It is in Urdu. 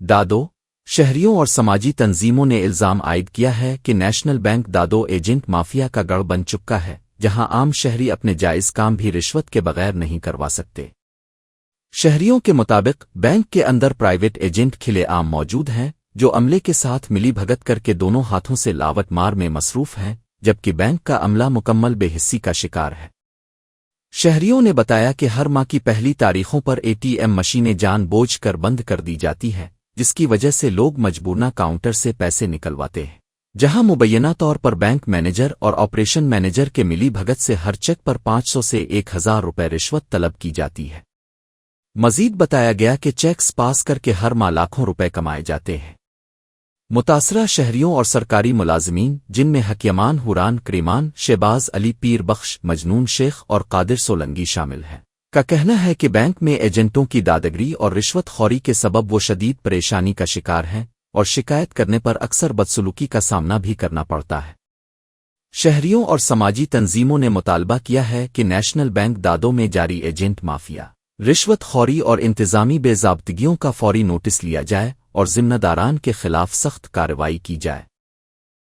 دادو شہریوں اور سماجی تنظیموں نے الزام عائد کیا ہے کہ نیشنل بینک دادو ایجنٹ مافیا کا گڑھ بن چکا ہے، جہاں عام شہری اپنے جائز کام بھی رشوت کے بغیر نہیں کروا سکتے۔ شہریوں کے مطابق بینک کے اندر پرائیویٹ ایجنٹ کھلے عام موجود ہیں، جو عملے کے ساتھ ملی بھگت کر کے دونوں ہاتھوں سے لاوٹ مار میں مصروف ہیں، جبکہ بینک کا عملہ مکمل بے حسی کا شکار ہے۔ شہریوں نے بتایا کہ ہر ماہ کی پہلی تاریخوں پر ATM مشینیں جان بوجھ کر بند کر دی جاتی ہیں، جس کی وجہ سے لوگ مجبورنہ کاؤنٹر سے پیسے نکلواتے ہیں، جہاں مبینہ طور پر بینک مینیجر اور آپریشن مینیجر کے ملی بھگت سے ہر چیک پر 500 سے 1000 روپے رشوت طلب کی جاتی ہے۔ مزید بتایا گیا کہ چیکس پاس کر کے ہر ماہ لاکھوں روپے کمائے جاتے ہیں۔ متاثرہ شہریوں اور سرکاری ملازمین، جن میں حکیمان حوران کریمان، شہباز علی پیر بخش، مجنون شیخ اور قادر سولنگی شامل ہیں، کا کہنا ہے کہ بینک میں ایجنٹوں کی دادگری اور رشوت خوری کے سبب وہ شدید پریشانی کا شکار ہیں اور شکایت کرنے پر اکثر بدسلوکی کا سامنا بھی کرنا پڑتا ہے۔ شہریوں اور سماجی تنظیموں نے مطالبہ کیا ہے کہ نیشنل بینک دادو میں جاری ایجنٹ مافیا، رشوت خوری اور انتظامی بے ضابطگیوں کا فوری نوٹس لیا جائے اور ذمہ داران کے خلاف سخت کارروائی کی جائے۔